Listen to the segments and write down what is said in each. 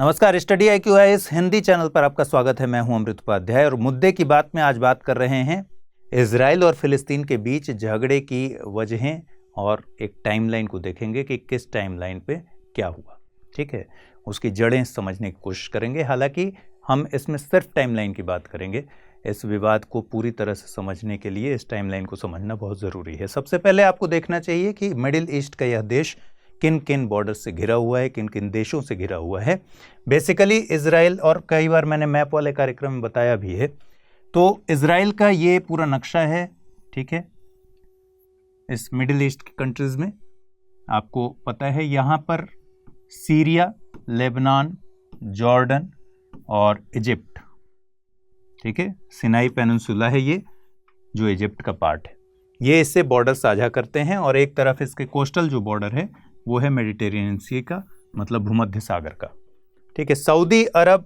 नमस्कार, study IQ इस Hindi channel पर आपका स्वागत है। मैं हूं अमृत उपाध्याय और मुद्दे की बात में आज बात कर रहे हैं इजराइल और फिलिस्तीन के बीच झगड़े की वजहें और एक टाइमलाइन को देखेंगे कि किस टाइमलाइन पे क्या हुआ। ठीक है, उसकी जड़ें समझने की कोशिश करेंगे। हालांकि हम इसमें सिर्फ टाइमलाइन की बात करेंगे। इस विवाद को पूरी तरह से समझने के लिए इस टाइमलाइन को समझना बहुत ज़रूरी है। सबसे पहले आपको देखना चाहिए कि मिडिल ईस्ट का यह देश किन किन बॉर्डर से घिरा हुआ है, किन किन देशों से घिरा हुआ है। बेसिकली इजराइल, और कई बार मैंने मैप वाले कार्यक्रम में बताया भी है, तो इजराइल का ये पूरा नक्शा है। ठीक है, इस मिडिल ईस्ट की कंट्रीज में आपको पता है यहाँ पर सीरिया, लेबनान, जॉर्डन और इजिप्ट। ठीक है, सिनाई पेनिनसुला है ये जो इजिप्ट का पार्ट है, ये इससे बॉर्डर साझा करते हैं। और एक तरफ इसके कोस्टल जो बॉर्डर है वो है मेडिटेरेनियन सी का, मतलब भूमध्य सागर का। ठीक है, सऊदी अरब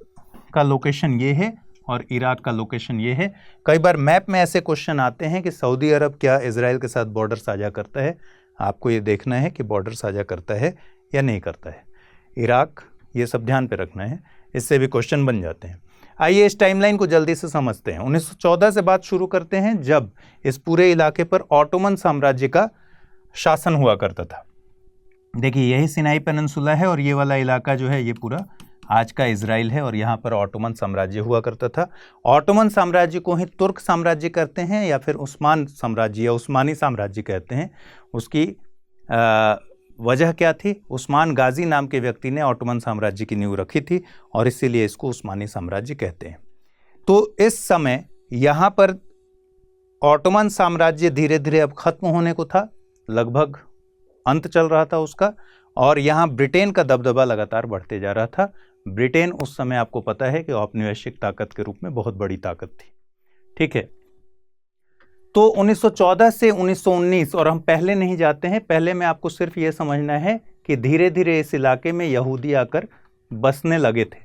का लोकेशन ये है और इराक का लोकेशन ये है। कई बार मैप में ऐसे क्वेश्चन आते हैं कि सऊदी अरब क्या इजराइल के साथ बॉर्डर साझा करता है। आपको ये देखना है कि बॉर्डर साझा करता है या नहीं करता है। इराक, ये सब ध्यान पे रखना है, इससे भी क्वेश्चन बन जाते हैं। आइए इस टाइमलाइन को जल्दी से समझते हैं। 1914 से बात शुरू करते हैं, जब इस पूरे इलाके पर ऑटोमन साम्राज्य का शासन हुआ करता था। देखिए, यही सिनाई पेनिनसुला है और ये वाला इलाका जो है ये पूरा आज का इजराइल है और यहाँ पर ऑटोमन साम्राज्य हुआ करता था। ऑटोमन साम्राज्य को ही तुर्क साम्राज्य कहते हैं या फिर उस्मान साम्राज्य या उस्मानी साम्राज्य कहते हैं। उसकी वजह क्या थी? उस्मान गाजी नाम के व्यक्ति ने ऑटोमन साम्राज्य की नींव रखी थी और इसीलिए इसको उस्मानी साम्राज्य कहते हैं। तो इस समय यहाँ पर ऑटोमन साम्राज्य धीरे धीरे अब खत्म होने को था, लगभग अंत चल रहा था उसका, और यहाँ ब्रिटेन का दबदबा लगातार बढ़ते जा रहा था। ब्रिटेन उस समय आपको पता है कि औपनिवेशिक ताकत के रूप में बहुत बड़ी ताकत थी। ठीक है, तो 1914 से 1919, और हम पहले नहीं जाते हैं, पहले में आपको सिर्फ ये समझना है कि धीरे धीरे इस इलाके में यहूदी आकर बसने लगे थे।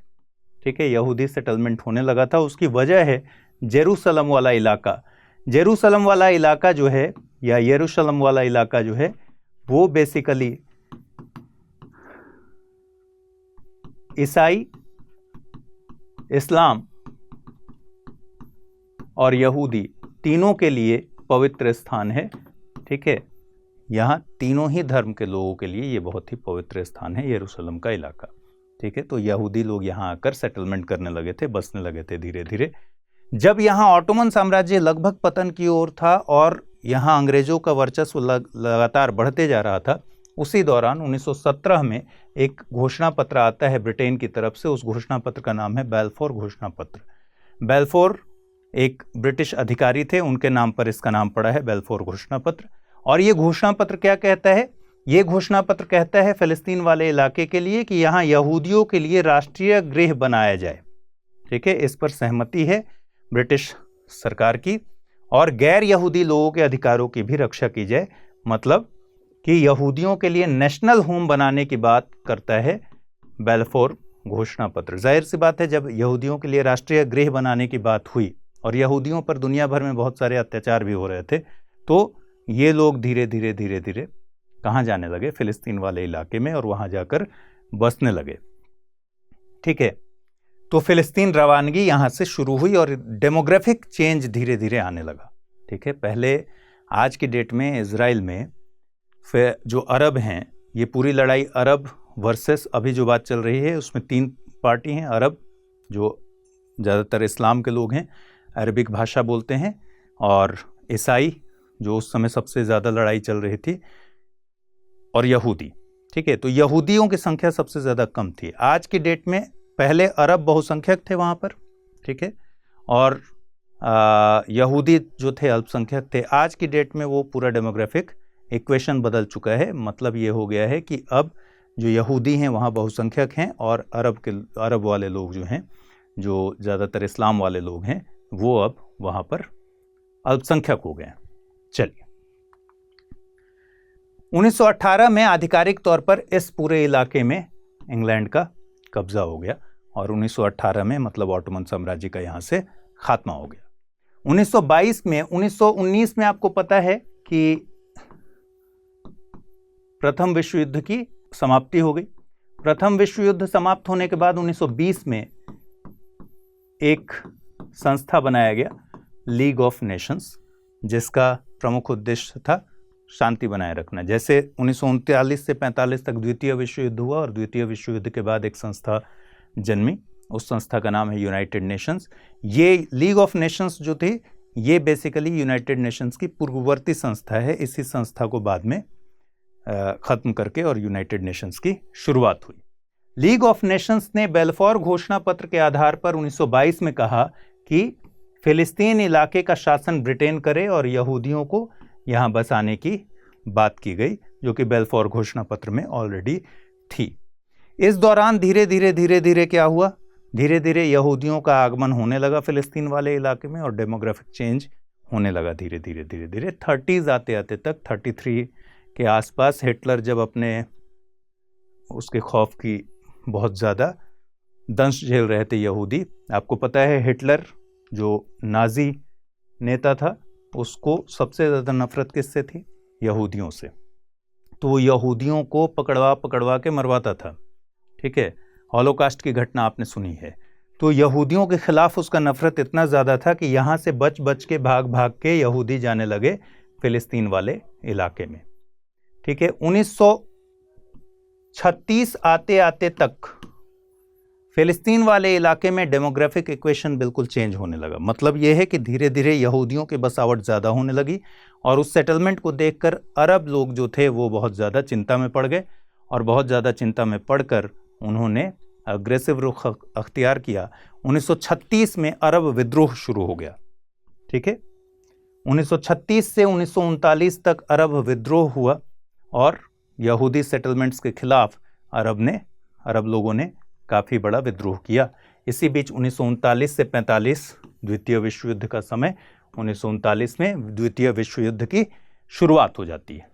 ठीक है, यहूदी सेटलमेंट होने लगा था। उसकी वजह है जेरूसलम वाला इलाका। जेरूसलम वाला इलाका जो है, या यरूशलम वाला इलाका जो है, वो बेसिकली ईसाई, इस्लाम और यहूदी तीनों के लिए पवित्र स्थान है। ठीक है, यहाँ तीनों ही धर्म के लोगों के लिए ये बहुत ही पवित्र स्थान है यरूशलेम का इलाका। ठीक है, तो यहूदी लोग यहाँ आकर सेटलमेंट करने लगे थे, बसने लगे थे धीरे धीरे। जब यहाँ ऑटोमन साम्राज्य लगभग पतन की ओर था और यहाँ अंग्रेजों का वर्चस्व लगातार बढ़ते जा रहा था, उसी दौरान 1917 में एक घोषणा पत्र आता है ब्रिटेन की तरफ से। उस घोषणा पत्र का नाम है बैलफोर घोषणा पत्र। बैलफोर एक ब्रिटिश अधिकारी थे, उनके नाम पर इसका नाम पड़ा है बैलफोर घोषणा पत्र। और ये घोषणा पत्र क्या कहता है? ये घोषणा पत्र कहता है फिलिस्तीन वाले इलाके के लिए कि यहाँ यहूदियों के लिए राष्ट्रीय गृह बनाया जाए। ठीक है, इस पर सहमति है ब्रिटिश सरकार की, और गैर यहूदी लोगों के अधिकारों की भी रक्षा की जाए। मतलब कि यहूदियों के लिए नेशनल होम बनाने की बात करता है बैलफोर घोषणा पत्र। जाहिर सी बात है, जब यहूदियों के लिए राष्ट्रीय गृह बनाने की बात हुई और यहूदियों पर दुनिया भर में बहुत सारे अत्याचार भी हो रहे थे, तो ये लोग धीरे धीरे धीरे धीरे कहाँ जाने लगे? फिलिस्तीन वाले इलाके में, और वहाँ जाकर बसने लगे। ठीक है, तो फिलिस्तीन रवानगी यहाँ से शुरू हुई और डेमोग्राफिक चेंज धीरे धीरे आने लगा। ठीक है, पहले आज की डेट में इजराइल में फिर जो अरब हैं, ये पूरी लड़ाई अरब वर्सेस अभी जो बात चल रही है उसमें तीन पार्टी हैं। अरब जो ज़्यादातर इस्लाम के लोग हैं, अरबिक भाषा बोलते हैं, और ईसाई जो उस समय सबसे ज़्यादा लड़ाई चल रही थी, और यहूदी। ठीक है, तो यहूदियों की संख्या सबसे ज़्यादा कम थी आज की डेट में। पहले अरब बहुसंख्यक थे वहाँ पर, ठीक है, और यहूदी जो थे अल्पसंख्यक थे। आज की डेट में वो पूरा डेमोग्राफिक इक्वेशन बदल चुका है। मतलब ये हो गया है कि अब जो यहूदी हैं वहाँ बहुसंख्यक हैं, और अरब वाले लोग जो हैं, जो ज़्यादातर इस्लाम वाले लोग हैं, वो अब वहाँ पर अल्पसंख्यक हो गए हैं। चलिए, 1918 में आधिकारिक तौर पर इस पूरे इलाके में इंग्लैंड का कब्जा हो गया, और 1918 में मतलब ऑटोमन साम्राज्य का यहाँ से खात्मा हो गया। 1919 में आपको पता है कि प्रथम विश्व युद्ध की समाप्ति हो गई। प्रथम विश्व युद्ध समाप्त होने के बाद 1920 में एक संस्था बनाया गया, लीग ऑफ नेशंस, जिसका प्रमुख उद्देश्य था शांति बनाए रखना। जैसे 1939 से 45 तक द्वितीय विश्व युद्ध हुआ और द्वितीय विश्व युद्ध के बाद एक संस्था जन्मी, उस संस्था का नाम है यूनाइटेड नेशंस। ये लीग ऑफ नेशंस जो थी, ये बेसिकली यूनाइटेड नेशंस की पूर्ववर्ती संस्था है। इसी संस्था को बाद में खत्म करके और यूनाइटेड नेशंस की शुरुआत हुई। लीग ऑफ नेशंस ने बेल्फोर घोषणा पत्र के आधार पर 1922 में कहा कि फिलिस्तीन इलाके का शासन ब्रिटेन करे और यहूदियों को यहाँ बसाने की बात की गई, जो कि बेल्फोर घोषणा पत्र में ऑलरेडी थी। इस दौरान धीरे धीरे क्या हुआ, धीरे धीरे यहूदियों का आगमन होने लगा फिलिस्तीन वाले इलाके में और डेमोग्राफिक चेंज होने लगा धीरे धीरे 30s आते आते तक 33 के आसपास हिटलर जब अपने उसके खौफ की बहुत ज़्यादा दंश झेल रहे थे यहूदी। आपको पता है हिटलर जो नाजी नेता था, उसको सबसे ज़्यादा नफरत किससे थी? यहूदियों से। तो वो यहूदियों को पकड़वा के मरवाता था, ठीक है। हॉलोकास्ट की घटना आपने सुनी है। तो यहूदियों के खिलाफ उसका नफरत इतना ज़्यादा था कि यहाँ से बच के भाग के यहूदी जाने लगे फिलिस्तीन वाले इलाके में, ठीक है। 1936 आते आते तक फिलिस्तीन वाले इलाके में डेमोग्राफिक इक्वेशन बिल्कुल चेंज होने लगा। मतलब यह है कि धीरे धीरे यहूदियों की बसावट ज़्यादा होने लगी और उस सेटलमेंट को देखकर अरब लोग जो थे वो बहुत ज़्यादा चिंता में पड़ गए और बहुत ज़्यादा चिंता में पड़कर उन्होंने अग्रेसिव रुख अख्तियार किया। 1936 में अरब विद्रोह शुरू हो गया, ठीक है। 1936 से 1939 तक अरब विद्रोह हुआ और यहूदी सेटलमेंट्स के खिलाफ अरब लोगों ने काफ़ी बड़ा विद्रोह किया। इसी बीच 1939 से 45 द्वितीय विश्व युद्ध का समय, 1939 में द्वितीय विश्व युद्ध की शुरुआत हो जाती है।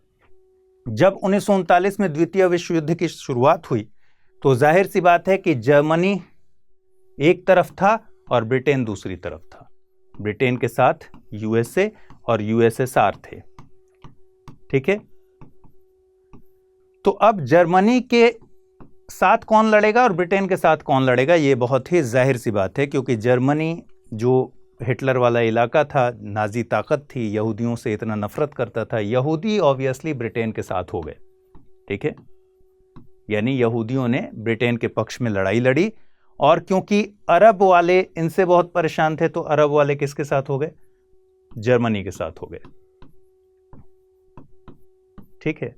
जब 1939 में द्वितीय विश्व युद्ध की शुरुआत हुई तो जाहिर सी बात है कि जर्मनी एक तरफ था और ब्रिटेन दूसरी तरफ था। ब्रिटेन के साथ यूएसए और यूएसएसआर थे, ठीक है। तो अब जर्मनी के साथ कौन लड़ेगा और ब्रिटेन के साथ कौन लड़ेगा, ये बहुत ही जाहिर सी बात है, क्योंकि जर्मनी जो हिटलर वाला इलाका था, नाजी ताकत थी, यहूदियों से इतना नफरत करता था, यहूदी ऑब्वियसली ब्रिटेन के साथ हो गए, ठीक है। यानी यहूदियों ने ब्रिटेन के पक्ष में लड़ाई लड़ी और क्योंकि अरब वाले इनसे बहुत परेशान थे तो अरब वाले किसके साथ हो गए? जर्मनी के साथ हो गए, ठीक है।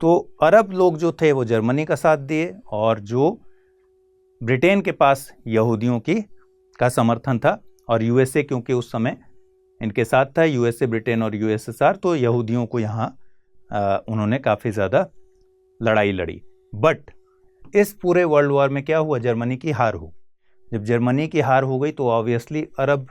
तो अरब लोग जो थे वो जर्मनी का साथ दिए और जो ब्रिटेन के पास यहूदियों का समर्थन था और यूएसए क्योंकि उस समय इनके साथ था, यूएसए, ब्रिटेन और यूएसएसआर, तो यहूदियों को यहाँ उन्होंने काफ़ी ज़्यादा लड़ाई लड़ी। बट इस पूरे वर्ल्ड वॉर में क्या हुआ? जर्मनी की हार हो। जब जर्मनी की हार हो गई तो ऑब्वियसली अरब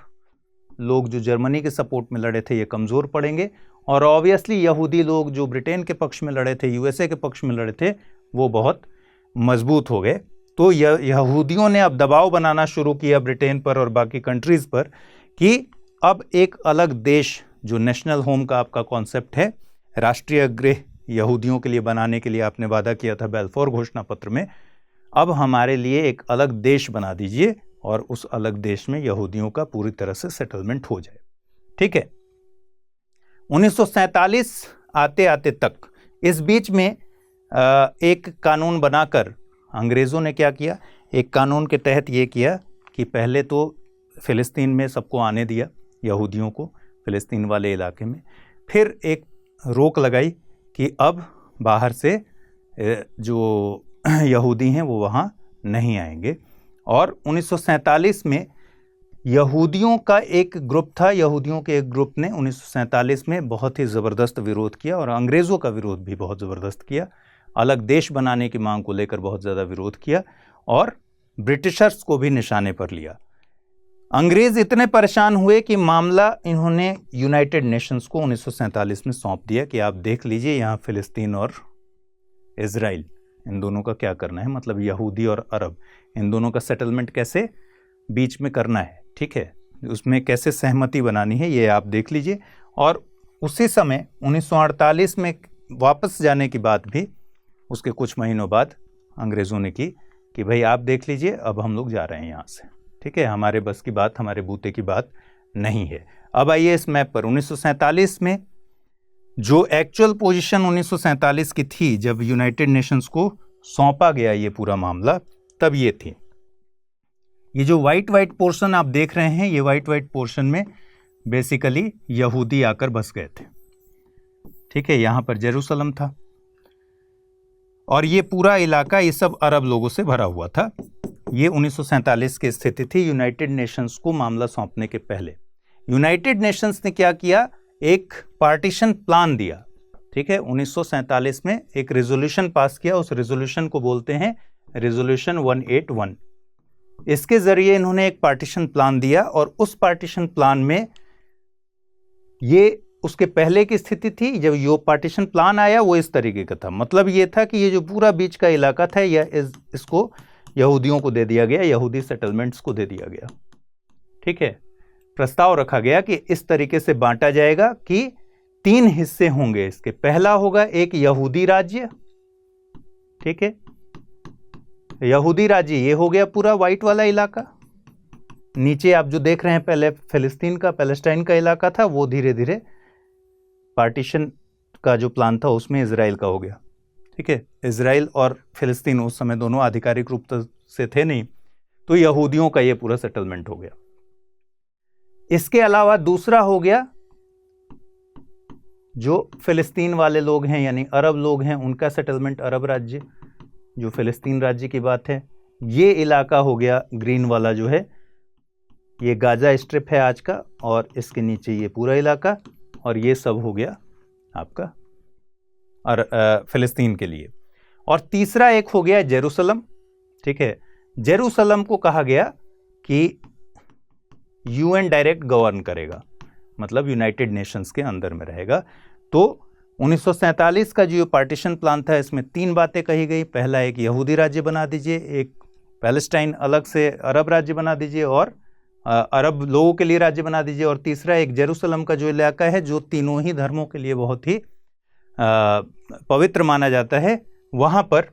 लोग जो जर्मनी के सपोर्ट में लड़े थे ये कमज़ोर पड़ेंगे और ऑब्वियसली यहूदी लोग जो ब्रिटेन के पक्ष में लड़े थे, यूएसए के पक्ष में लड़े थे, वो बहुत मजबूत हो गए। तो यहूदियों ने अब दबाव बनाना शुरू किया ब्रिटेन पर और बाकी कंट्रीज़ पर कि अब एक अलग देश, जो नेशनल होम का आपका कॉन्सेप्ट है, राष्ट्रीय गृह यहूदियों के लिए बनाने के लिए आपने वादा किया था बेल्फोर घोषणा पत्र में, अब हमारे लिए एक अलग देश बना दीजिए और उस अलग देश में यहूदियों का पूरी तरह से सेटलमेंट हो जाए, ठीक है। 1947 आते आते तक इस बीच में एक कानून बनाकर अंग्रेज़ों ने क्या किया? एक कानून के तहत ये किया कि पहले तो फ़िलिस्तीन में सबको आने दिया, यहूदियों को फ़िलिस्तीन वाले इलाके में, फिर एक रोक लगाई कि अब बाहर से जो यहूदी हैं वो वहाँ नहीं आएंगे। और 1947 में यहूदियों का एक ग्रुप था, यहूदियों के एक ग्रुप ने 1947 में बहुत ही ज़बरदस्त विरोध किया और अंग्रेज़ों का विरोध भी बहुत ज़बरदस्त किया, अलग देश बनाने की मांग को लेकर बहुत ज़्यादा विरोध किया और ब्रिटिशर्स को भी निशाने पर लिया। अंग्रेज़ इतने परेशान हुए कि मामला इन्होंने यूनाइटेड नेशंस को 1947 में सौंप दिया कि आप देख लीजिए यहाँ फ़िलिस्तीन और इज़राइल, इन दोनों का क्या करना है, मतलब यहूदी और अरब, इन दोनों का सेटलमेंट कैसे बीच में करना है, ठीक है, उसमें कैसे सहमति बनानी है, ये आप देख लीजिए। और उसी समय 1948 में वापस जाने की बात भी उसके कुछ महीनों बाद अंग्रेज़ों ने की कि भाई आप देख लीजिए, अब हम लोग जा रहे हैं यहाँ से, ठीक है, हमारे बस की बात, हमारे बूते की बात नहीं है। अब आइए इस मैप पर 1947 में जो एक्चुअल पोजीशन 1947 की थी, जब यूनाइटेड नेशंस को सौंपा गया ये पूरा मामला, तब ये थी। ये जो वाइट वाइट पोर्शन आप देख रहे हैं, ये वाइट वाइट पोर्शन में बेसिकली यहूदी आकर बस गए थे, ठीक है, यहाँ पर जेरूसलम था और ये पूरा इलाका ये सब अरब लोगों से भरा हुआ था। ये 1947 की स्थिति थी यूनाइटेड नेशंस को मामला सौंपने के पहले। यूनाइटेड नेशंस ने क्या किया, एक पार्टीशन प्लान दिया, ठीक है, 1947 में एक रेजोल्यूशन पास किया, उस रेजोल्यूशन को बोलते हैं रेजोल्यूशन 181। इसके जरिए इन्होंने एक पार्टीशन प्लान दिया और उस पार्टीशन प्लान में ये उसके पहले की स्थिति थी, जब ये पार्टीशन प्लान आया वो इस तरीके का था। मतलब ये था कि ये जो पूरा बीच का इलाका था यह इसको यहूदियों को दे दिया गया, यहूदी सेटलमेंट्स को दे दिया गया, ठीक है। प्रस्ताव रखा गया कि इस तरीके से बांटा जाएगा कि 3 हिस्से होंगे इसके। पहला होगा एक यहूदी राज्य, ठीक है, यहूदी राज्य ये हो गया पूरा वाइट वाला इलाका। नीचे आप जो देख रहे हैं पहले फिलिस्तीन का, पैलेस्टाइन का इलाका था, वो धीरे धीरे पार्टीशन का जो प्लान था उसमें इजराइल का हो गया, ठीक है। इजराइल और फिलिस्तीन उस समय दोनों आधिकारिक रूप से थे नहीं, तो यहूदियों का ये पूरा सेटलमेंट हो गया। इसके अलावा दूसरा हो गया जो फिलिस्तीन वाले लोग हैं यानी अरब लोग हैं, उनका सेटलमेंट, अरब राज्य, जो फिलिस्तीन राज्य की बात है। ये इलाका हो गया ग्रीन वाला जो है, ये गाजा स्ट्रिप है आज का, और इसके नीचे ये पूरा इलाका, और ये सब हो गया आपका और फिलिस्तीन के लिए। और तीसरा एक हो गया जेरूसलम, ठीक है। जेरूसलम को कहा गया कि यूएन डायरेक्ट गवर्न करेगा, मतलब यूनाइटेड नेशंस के अंदर में रहेगा। तो 1947 का जो पार्टीशन प्लान था इसमें 3 बातें कही गई। पहला, एक यहूदी राज्य बना दीजिए, एक पैलेस्टाइन अलग से अरब राज्य बना दीजिए और अरब लोगों के लिए राज्य बना दीजिए, और तीसरा एक जेरूसलम का जो इलाका है जो तीनों ही धर्मों के लिए बहुत ही पवित्र माना जाता है, वहां पर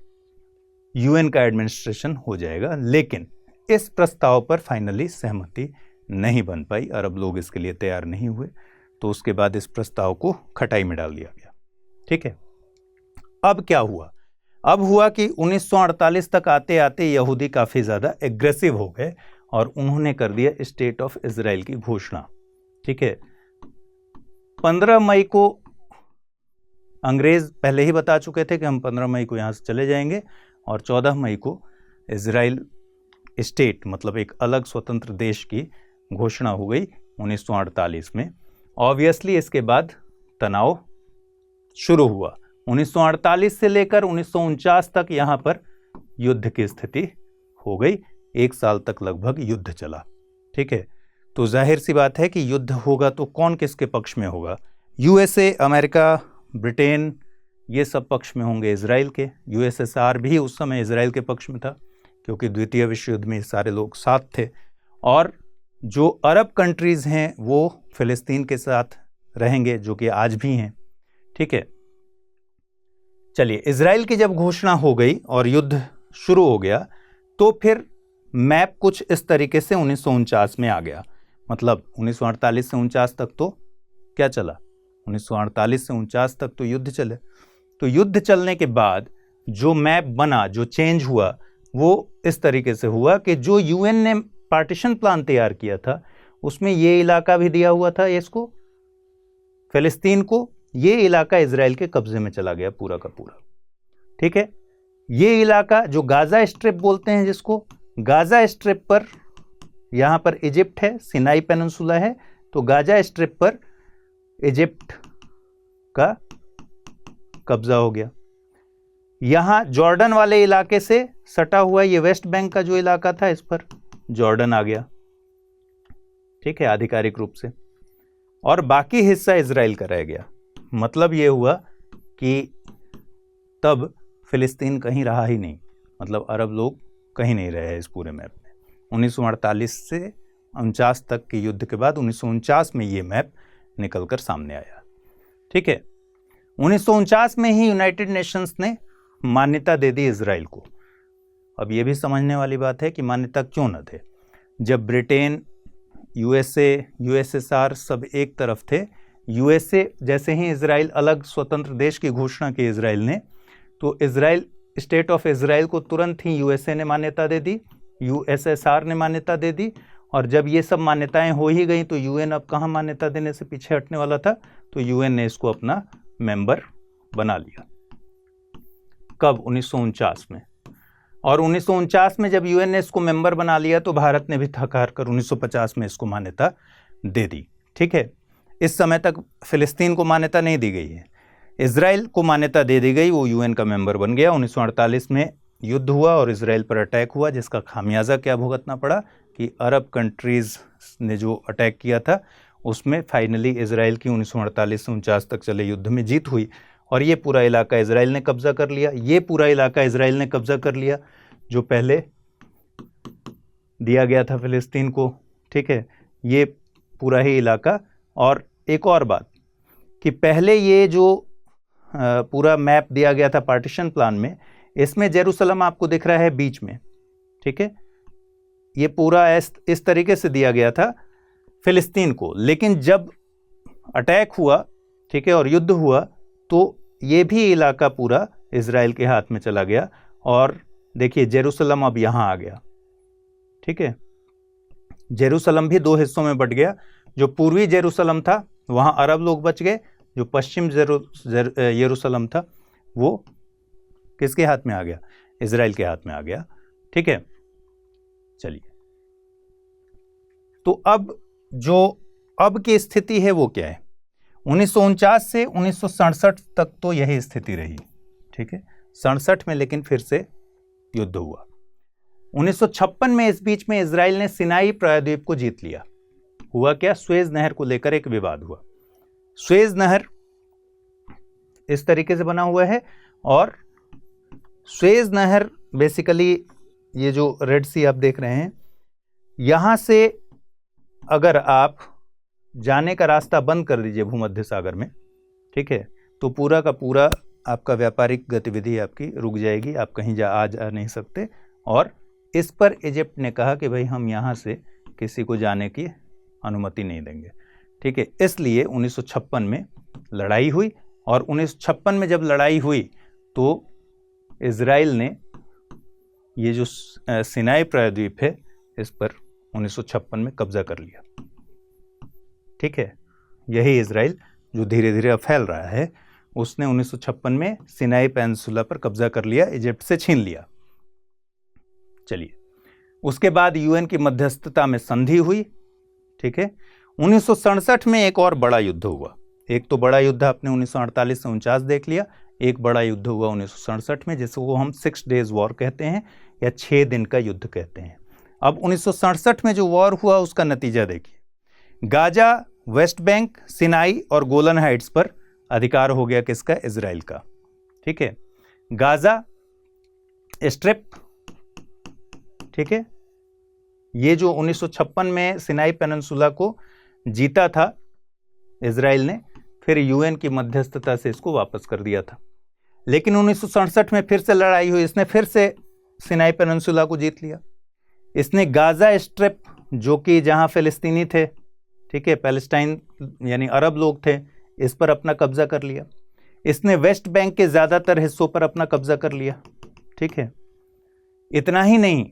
यूएन का एडमिनिस्ट्रेशन हो जाएगा। लेकिन इस प्रस्ताव पर फाइनली सहमति नहीं बन पाई, अरब लोग इसके लिए तैयार नहीं हुए, तो उसके बाद इस प्रस्ताव को खटाई में डाल दिया गया, ठीक है। अब क्या हुआ, अब हुआ कि 1948 तक आते आते यहूदी काफी ज्यादा एग्रेसिव हो गए और उन्होंने कर दिया स्टेट ऑफ इजराइल की घोषणा, ठीक है। 15 मई को अंग्रेज पहले ही बता चुके थे कि हम 15 मई को यहाँ से चले जाएंगे, और 14 मई को इजराइल स्टेट, मतलब एक अलग स्वतंत्र देश की घोषणा हो गई 1948 में। ऑब्वियसली इसके बाद तनाव शुरू हुआ। 1948 से लेकर 1949 तक यहाँ पर युद्ध की स्थिति हो गई, 1 साल तक लगभग युद्ध चला, ठीक है। तो जाहिर सी बात है कि युद्ध होगा तो कौन किसके पक्ष में होगा, यूएसए, अमेरिका, ब्रिटेन, ये सब पक्ष में होंगे इजराइल के। यूएसएसआर भी उस समय इजराइल के पक्ष में था क्योंकि द्वितीय विश्व युद्ध में सारे लोग साथ थे, और जो अरब कंट्रीज हैं वो फिलिस्तीन के साथ रहेंगे, जो कि आज भी हैं, ठीक है। चलिए, इजराइल की जब घोषणा हो गई और युद्ध शुरू हो गया, तो फिर मैप कुछ इस तरीके से 1949 में आ गया। मतलब 1948 से 49 तक तो क्या चला, 1948 से 49 तक तो युद्ध चले। तो युद्ध चलने के बाद जो मैप बना, जो चेंज हुआ, वो इस तरीके से हुआ कि जो यूएन ने पार्टीशन प्लान तैयार किया था उसमें ये इलाका भी दिया हुआ था इसको, फिलिस्तीन को, ये इलाका इजराइल के कब्जे में चला गया पूरा का पूरा, ठीक है। ये इलाका जो गाजा स्ट्रिप बोलते हैं, जिसको गाजा स्ट्रिप पर, यहाँ पर इजिप्ट है, सिनाई पेनिनसुला है, तो गाजा स्ट्रिप पर इजिप्ट का कब्जा हो गया। यहाँ जॉर्डन वाले इलाके से सटा हुआ ये वेस्ट बैंक का जो इलाका था, इस पर जॉर्डन आ गया, ठीक है, आधिकारिक रूप से, और बाकी हिस्सा इजराइल का रह गया। मतलब ये हुआ कि तब फिलिस्तीन कहीं रहा ही नहीं, मतलब अरब लोग कहीं नहीं रहे इस पूरे मैप में। 1948 से 49 तक के युद्ध के बाद 1949 में ये मैप निकलकर सामने आया, ठीक है। 1949 में ही यूनाइटेड नेशंस ने मान्यता दे दी इजराइल को। अब ये भी समझने वाली बात है कि मान्यता क्यों न थे। जब ब्रिटेन, यूएसए, यूएसएसआर सब एक तरफ थे, यूएसए जैसे ही इजराइल अलग स्वतंत्र देश की घोषणा की इजराइल ने, तो इजराइल, स्टेट ऑफ इजराइल को तुरंत ही यूएसए ने मान्यता दे दी, यूएसएसआर ने मान्यता दे दी। और जब ये सब मान्यताएं हो ही गई तो यूएन अब कहाँ मान्यता देने से पीछे हटने वाला था, तो यूएन ने इसको अपना मेंबर बना लिया। कब? 1949 में। और 1949 में जब यूएन ने इसको मेंबर बना लिया तो भारत ने भी थक हार कर 1950 में इसको मान्यता दे दी। ठीक है, इस समय तक फिलिस्तीन को मान्यता नहीं दी गई है, इजराइल को मान्यता दे दी गई, वो यूएन का मेंबर बन गया। 1948 में युद्ध हुआ और इजराइल पर अटैक हुआ, जिसका खामियाजा क्या भुगतना पड़ा कि अरब कंट्रीज़ ने जो अटैक किया था उसमें फाइनली इजराइल की 1948 से 49 तक चले युद्ध में जीत हुई और ये पूरा इलाका इजराइल ने कब्जा कर लिया। ये पूरा इलाका इजराइल ने कब्जा कर लिया जो पहले दिया गया था फिलिस्तीन को। ठीक है, ये पूरा ही इलाका। और एक और बात कि पहले ये जो पूरा मैप दिया गया था पार्टीशन प्लान में, इसमें जेरूसलम आपको दिख रहा है बीच में। ठीक है, ये पूरा इस तरीके से दिया गया था फिलिस्तीन को, लेकिन जब अटैक हुआ, ठीक है, और युद्ध हुआ तो ये भी इलाका पूरा इजराइल के हाथ में चला गया और देखिए जेरूसलम अब यहाँ आ गया। ठीक है, जेरूसलम भी दो हिस्सों में बट गया। जो पूर्वी जेरूसलम था वहाँ अरब लोग बच गए, जो पश्चिम यरूशलेम था वो किसके हाथ में आ गया? इजराइल के हाथ में आ गया। ठीक है, चलिए, तो अब जो अब की स्थिति है वो क्या है? 1949 से 1967 तक तो यही स्थिति रही। ठीक है, 67 में लेकिन फिर से युद्ध हुआ। 1956 में इस बीच में इजराइल ने सिनाई प्रायद्वीप को जीत लिया। हुआ क्या? स्वेज नहर को लेकर एक विवाद हुआ। स्वेज नहर इस तरीके से बना हुआ है और स्वेज नहर बेसिकली ये जो रेड सी आप देख रहे हैं, यहां से अगर आप जाने का रास्ता बंद कर दीजिए भूमध्य सागर में, ठीक है, तो पूरा का पूरा आपका व्यापारिक गतिविधि आपकी रुक जाएगी, आप कहीं आ जा नहीं सकते। और इस पर इजिप्ट ने कहा कि भाई हम यहाँ से किसी को जाने की अनुमति नहीं देंगे। ठीक है, इसलिए 1956 में लड़ाई हुई और 1956 में जब लड़ाई हुई तो इजराइल ने ये जो सिनाई प्रायद्वीप है इस पर 1956 में कब्जा कर लिया। ठीक है, यही इजराइल जो धीरे धीरे अब फैल रहा है, उसने 1956 में सिनाई पेनिनसुला पर कब्जा कर लिया, इजिप्ट से छीन लिया। चलिए, उसके बाद यूएन की मध्यस्थता में संधि हुई। ठीक है, 1967 में एक और बड़ा युद्ध हुआ। एक तो बड़ा युद्ध आपने 1948 से 49 देख लिया, एक बड़ा युद्ध हुआ 1967 में जिसको हम 6 डेज वॉर कहते हैं या 6 दिन का युद्ध कहते हैं। अब 1967 में जो वॉर हुआ उसका नतीजा देखिए। गाजा, वेस्ट बैंक, सिनाई और गोलन हाइट्स पर अधिकार हो गया किसका? इजराइल का। ठीक है, गाजा स्ट्रिप, ठीक है, ये जो 1956 में सिनाई पेनिनसुला को जीता था इजराइल ने, फिर यूएन की मध्यस्थता से इसको वापस कर दिया था। लेकिन 1967 में फिर से लड़ाई हुई, इसने फिर से सिनाई पेनिनसुला को जीत लिया। इसने गाजा स्ट्रिप जो कि जहां फिलिस्तीनी थे, ठीक है, पैलेस्टाइन यानी अरब लोग थे, इस पर अपना कब्जा कर लिया। इसने वेस्ट बैंक के ज़्यादातर हिस्सों पर अपना कब्जा कर लिया। ठीक है, इतना ही नहीं,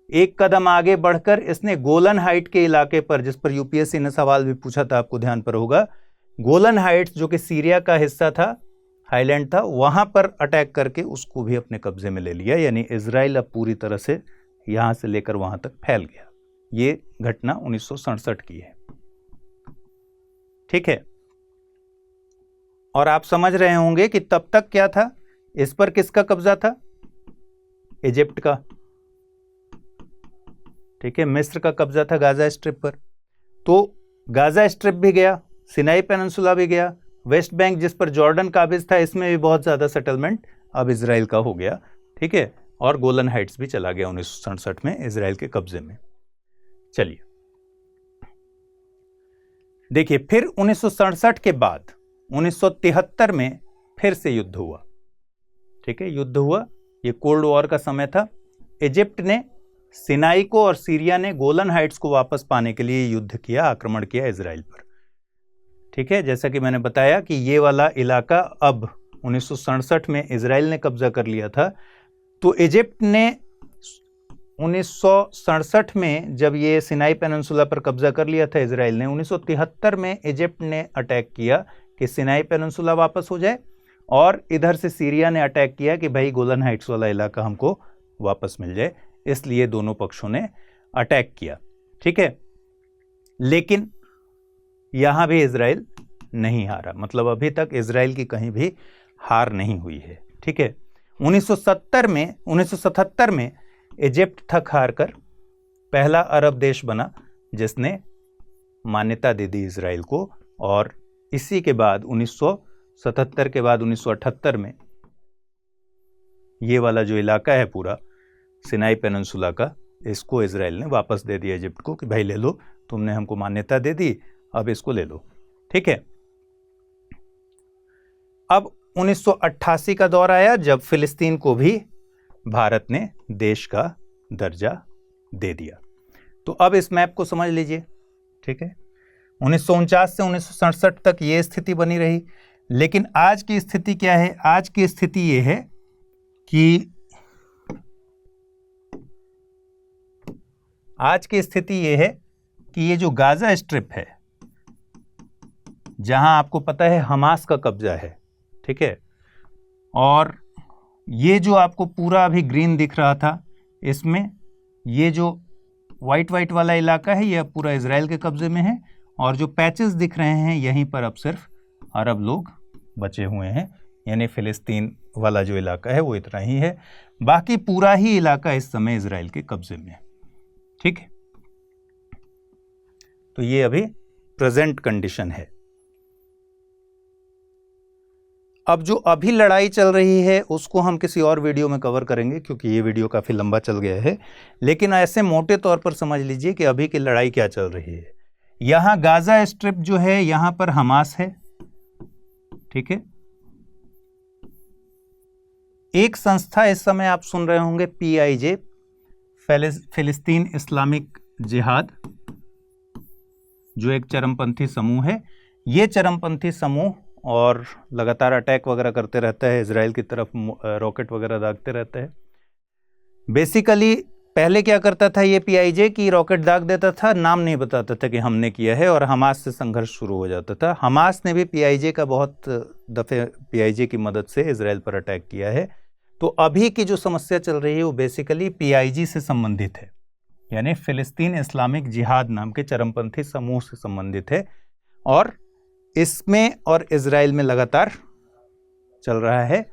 एक कदम आगे बढ़कर इसने गोलन हाइट के इलाके पर, जिस पर यूपीएससी ने सवाल भी पूछा था, आपको ध्यान पर होगा, गोलन हाइट्स जो कि सीरिया का हिस्सा था, हाईलैंड था, वहां पर अटैक करके उसको भी अपने कब्जे में ले लिया। यानी इजराइल अब पूरी तरह से यहां से लेकर वहां तक फैल गया। ये घटना 1967 की है। ठीक है, और आप समझ रहे होंगे कि तब तक क्या था, इस पर किसका कब्जा था? इजिप्ट का। ठीक है, मिस्र का कब्जा था गाजा स्ट्रिप पर। तो गाजा स्ट्रिप भी गया, सिनाई पेनिनसुला भी गया, वेस्ट बैंक जिस पर जॉर्डन काबिज था, इसमें भी बहुत ज़्यादा सेटलमेंट अब इजराइल का हो गया। ठीक है, और गोलन हाइट्स भी चला गया 1967 में इजराइल के कब्जे में। चलिए देखिए, फिर 1967 के बाद 1973 में फिर से युद्ध हुआ। ठीक है, युद्ध हुआ, ये कोल्ड वॉर का समय था। इजिप्ट ने सिनाई को और सीरिया ने गोलन हाइट्स को वापस पाने के लिए युद्ध किया, आक्रमण किया इजराइल पर। ठीक है, जैसा कि मैंने बताया कि ये वाला इलाका अब 1967 में इजराइल ने कब्जा कर लिया था। तो इजिप्ट ने 1967 में जब ये सिनाई पेनिनसुला पर कब्जा कर लिया था इजराइल ने, 1973 में इजिप्ट ने अटैक किया कि सिनाई पेनिनसुला वापस हो जाए, और इधर से सीरिया ने अटैक किया कि भाई गोलन हाइट्स वाला इलाका हमको वापस मिल जाए। इसलिए दोनों पक्षों ने अटैक किया। ठीक है, लेकिन यहां भी इजराइल नहीं हारा, मतलब अभी तक इजराइल की कहीं भी हार नहीं हुई है। ठीक है, 1977 में इजिप्ट थक हार कर पहला अरब देश बना जिसने मान्यता दे दी इजराइल को, और इसी के बाद 1977 के बाद 1978 में ये वाला जो इलाका है पूरा सिनाई पेनिनसुला का, इसको इजराइल ने वापस दे दिया इजिप्ट को कि भाई ले लो, तुमने हमको मान्यता दे दी, अब इसको ले लो। ठीक है, अब 1988 का दौर आया जब फिलिस्तीन को भी भारत ने देश का दर्जा दे दिया। तो अब इस मैप को समझ लीजिए। ठीक है, 1949 से 1967 तक ये स्थिति बनी रही, लेकिन आज की स्थिति क्या है? आज की स्थिति ये है कि ये जो गाजा स्ट्रिप है, जहां आपको पता है हमास का कब्जा है, ठीक है, और ये जो आपको पूरा अभी ग्रीन दिख रहा था, इसमें ये जो वाइट वाला इलाका है ये पूरा इजराइल के कब्जे में है, और जो पैचेस दिख रहे हैं यहीं पर अब सिर्फ अरब लोग बचे हुए हैं, यानी फिलिस्तीन वाला जो इलाका है वो इतना ही है, बाकी पूरा ही इलाका इस समय इजराइल के कब्जे में है। ठीक है, तो ये अभी प्रेजेंट कंडीशन है। अब जो अभी लड़ाई चल रही है उसको हम किसी और वीडियो में कवर करेंगे, क्योंकि ये वीडियो काफ़ी लंबा चल गया है, लेकिन ऐसे मोटे तौर पर समझ लीजिए कि अभी की लड़ाई क्या चल रही है। यहाँ गाजा स्ट्रिप जो है यहाँ पर हमास है। ठीक है, एक संस्था इस समय आप सुन रहे होंगे PIJ, फिलिस्तीन इस्लामिक जिहाद, जो एक चरमपंथी समूह है। ये चरमपंथी समूह और लगातार अटैक वगैरह करते रहता है, इजराइल की तरफ रॉकेट वगैरह दागते रहता है। बेसिकली पहले क्या करता था ये PIJ की रॉकेट दाग देता था, नाम नहीं बताता था कि हमने किया है, और हमास से संघर्ष शुरू हो जाता था। हमास ने भी PIJ का बहुत दफ़े PIJ की मदद से इजराइल पर अटैक किया है। तो अभी की जो समस्या चल रही है वो बेसिकली PIG से संबंधित है, यानी फिलिस्तीन इस्लामिक जिहाद नाम के चरमपंथी समूह से संबंधित है, और इसमें और इजराइल में लगातार चल रहा है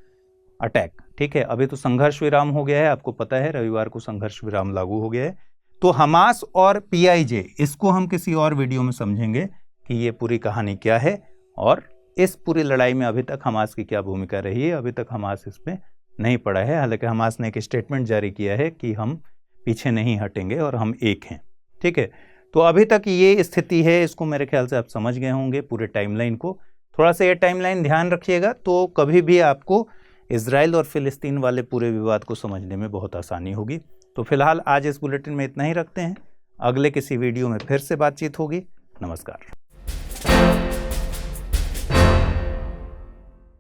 अटैक। ठीक है, अभी तो संघर्ष विराम हो गया है, आपको पता है रविवार को संघर्ष विराम लागू हो गया है। तो हमास और PIJ, इसको हम किसी और वीडियो में समझेंगे कि ये पूरी कहानी क्या है, और इस पूरी लड़ाई में अभी तक हमास की क्या भूमिका रही है। अभी तक हमास इसमें नहीं पड़ा है, हालांकि हमास ने एक स्टेटमेंट जारी किया है कि हम पीछे नहीं हटेंगे और हम एक हैं। ठीक है, तो अभी तक ये स्थिति है, इसको मेरे ख्याल से आप समझ गए होंगे पूरे टाइमलाइन को। थोड़ा सा ये टाइमलाइन ध्यान रखिएगा, तो कभी भी आपको इजराइल और फिलिस्तीन वाले पूरे विवाद को समझने में बहुत आसानी होगी। तो फिलहाल आज इस बुलेटिन में इतना ही रखते हैं, अगले किसी वीडियो में फिर से बातचीत होगी। नमस्कार।